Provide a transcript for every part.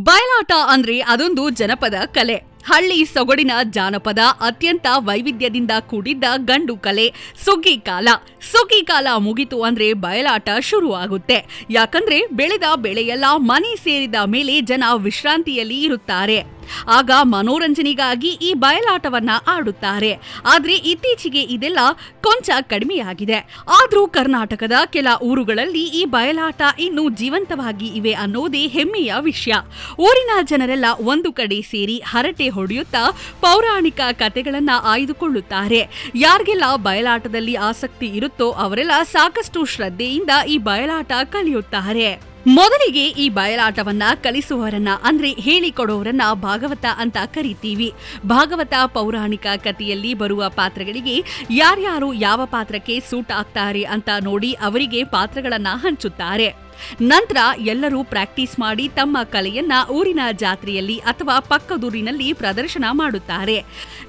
ಬಯಲಾಟ ಅಂದ್ರೆ ಅದೊಂದು ಜನಪದ ಕಲೆ. ಹಳ್ಳಿ ಸೊಗಡಿನ ಜಾನಪದ, ಅತ್ಯಂತ ವೈವಿಧ್ಯದಿಂದ ಕೂಡಿದ್ದ ಗಂಡು ಕಲೆ. ಸುಗ್ಗಿ ಕಾಲ ಮುಗಿತು ಅಂದ್ರೆ ಬಯಲಾಟ ಶುರು ಆಗುತ್ತೆ. ಯಾಕಂದ್ರೆ ಬೆಳೆದ ಬೆಳೆಯೆಲ್ಲ ಮನೆ ಸೇರಿದ ಮೇಲೆ ಜನ ವಿಶ್ರಾಂತಿಯಲ್ಲಿ ಇರುತ್ತಾರೆ. ಆಗ ಮನೋರಂಜನೆಗಾಗಿ ಈ ಬಯಲಾಟವನ್ನ ಆಡುತ್ತಾರೆ. ಆದ್ರೆ ಇತ್ತೀಚೆಗೆ ಇದೆಲ್ಲ ಕೊಂಚ ಕಡಿಮೆಯಾಗಿದೆ. ಆದ್ರೂ ಕರ್ನಾಟಕದ ಕೆಲ ಊರುಗಳಲ್ಲಿ ಈ ಬಯಲಾಟ ಇನ್ನೂ ಜೀವಂತವಾಗಿ ಇವೆ ಅನ್ನೋದೇ ಹೆಮ್ಮೆಯ ವಿಷಯ. ಊರಿನ ಜನರೆಲ್ಲ ಒಂದು ಕಡೆ ಸೇರಿ ಹರಟೆ ಹೊಡೆಯುತ್ತಾ ಪೌರಾಣಿಕ ಕಥೆಗಳನ್ನ ಆಯ್ದುಕೊಳ್ಳುತ್ತಾರೆ. ಯಾರಿಗೆಲ್ಲ ಬಯಲಾಟದಲ್ಲಿ ಆಸಕ್ತಿ ಇರುತ್ತೋ ಅವರೆಲ್ಲ ಸಾಕಷ್ಟು ಶ್ರದ್ಧೆಯಿಂದ ಈ ಬಯಲಾಟ ಕಲಿಯುತ್ತಾರೆ. ಮೊದಲಿಗೆ ಈ ಬಯಲಾಟವನ್ನ ಕಲಿಸುವವರನ್ನ ಅಂದ್ರೆ ಹೇಳಿಕೊಡೋರನ್ನ ಭಾಗವತ ಅಂತ ಕರಿತೀವಿ. ಭಾಗವತ ಪೌರಾಣಿಕ ಕಥೆಯಲ್ಲಿ ಬರುವ ಪಾತ್ರಗಳಿಗೆ ಯಾರ್ಯಾರು ಯಾವ ಪಾತ್ರಕ್ಕೆ ಸೂಟ್ ಆಗ್ತಾರೆ ಅಂತ ನೋಡಿ ಅವರಿಗೆ ಪಾತ್ರಗಳನ್ನ ಹಂಚುತ್ತಾರೆ. ನಂತರ ಎಲ್ಲರೂ ಪ್ರಾಕ್ಟೀಸ್ ಮಾಡಿ ತಮ್ಮ ಕಲೆಯನ್ನ ಊರಿನ ಜಾತ್ರೆಯಲ್ಲಿ ಅಥವಾ ಪಕ್ಕದೂರಿನಲ್ಲಿ ಪ್ರದರ್ಶನ ಮಾಡುತ್ತಾರೆ.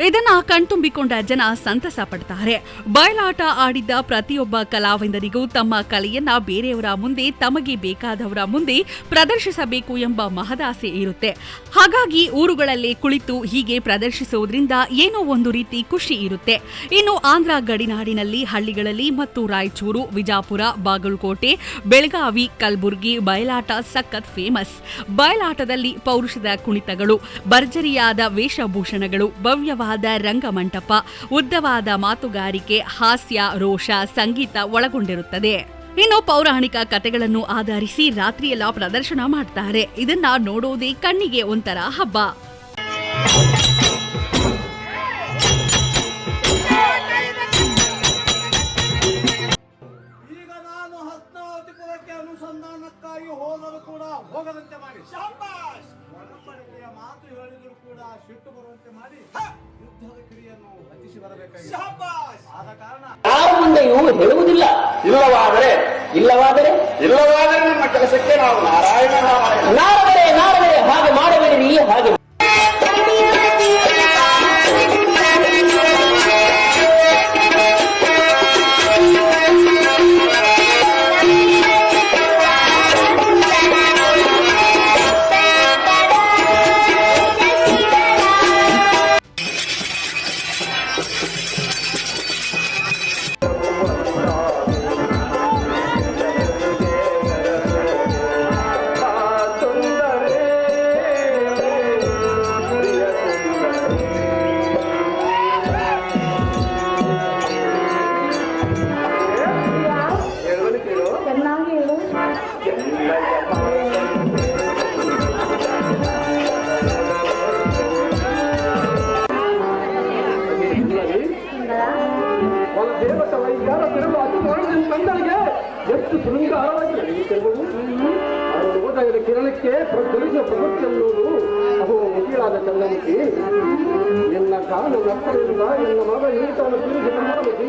ಇದನ್ನ ಕಣ್ತುಂಬಿಕೊಂಡ ಜನ ಸಂತಸ ಪಡ್ತಾರೆ. ಬಯಲಾಟ ಆಡಿದ್ದ ಪ್ರತಿಯೊಬ್ಬ ಕಲಾವಿದರಿಗೂ ತಮ್ಮ ಕಲೆಯನ್ನ ಬೇರೆಯವರ ಮುಂದೆ, ತಮಗೆ ಬೇಕಾದವರ ಮುಂದೆ ಪ್ರದರ್ಶಿಸಬೇಕು ಎಂಬ ಮಹದಾಸೆ ಇರುತ್ತೆ. ಹಾಗಾಗಿ ಊರುಗಳಲ್ಲೇ ಕುಳಿತು ಹೀಗೆ ಪ್ರದರ್ಶಿಸುವುದರಿಂದ ಏನೋ ಒಂದು ರೀತಿ ಖುಷಿ ಇರುತ್ತೆ. ಇನ್ನು ಆಂಧ್ರ ಗಡಿನಾಡಿನಲ್ಲಿ ಹಳ್ಳಿಗಳಲ್ಲಿ ಮತ್ತು ರಾಯಚೂರು, ವಿಜಾಪುರ, ಬಾಗಲಕೋಟೆ, ಬೆಳಗಾವಿ, ಕಲಬುರ್ಗಿ ಬಯಲಾಟ ಸಖತ್ ಫೇಮಸ್. ಬಯಲಾಟದಲ್ಲಿ ಪೌರುಷದ ಕುಣಿತಗಳು, ಭರ್ಜರಿಯಾದ ವೇಷಭೂಷಣಗಳು, ಭವ್ಯವಾದ ರಂಗಮಂಟಪ, ಉದ್ದವಾದ ಮಾತುಗಾರಿಕೆ, ಹಾಸ್ಯ, ರೋಷ, ಸಂಗೀತ ಒಳಗೊಂಡಿರುತ್ತದೆ. ಇನ್ನು ಪೌರಾಣಿಕ ಕಥೆಗಳನ್ನು ಆಧರಿಸಿ ರಾತ್ರಿಯೆಲ್ಲ ಪ್ರದರ್ಶನ ಮಾಡ್ತಾರೆ. ಇದನ್ನ ನೋಡೋದೇ ಕಣ್ಣಿಗೆ ಒಂಥರ ಹಬ್ಬ. ಅನುಸಂಧಾನಕ್ಕಾಗಿ ಹೋದರೂ ಕೂಡ ಹೋಗದಂತೆ ಮಾಡಿ, ಒಡಂಬಡಿಕೆಯ ಮಾತು ಹೇಳಿದ್ರು ಕೂಡ ಸಿಟ್ಟು ಬರುವಂತೆ ಮಾಡಿ ಯುದ್ಧದ ಕ್ರಿಯೆಯನ್ನು ಹತ್ತಿಸಿ ಬರಬೇಕಾಗಿದೆ. ಆದ ಕಾರಣ ಯಾರ ಮುಂದೆಯೂ ಹೇಳುವುದಿಲ್ಲ. ಇಲ್ಲವಾದರೆ ನಿಮ್ಮ ಕೆಲಸಕ್ಕೆ ನಾವು ನಾರಾಯಣರೇ ಹಾಗೆ ಮಾಡಬೇಡಿ. ಹಾಗೆ ಎಷ್ಟು ಶೃಂಗಾರವಾಗಿ ನಡೆಯುತ್ತಿರುವುದು. ಓದಾಗದ ಕಿರಣಕ್ಕೆ ಪ್ರಜ್ವಲಿಸುವ ಪ್ರವೃತ್ತಿಯನ್ನುವುದು ಅವು ಮುಗಿಲಾದ ಚಂದನಿಕೆ. ಎನ್ನ ಕಾಲು ನಪ್ಪರಿಂದ ಎನ್ನ ಮಗ ಈತನ ತಿರುಗಿ ಮಾಡಬೇಕು.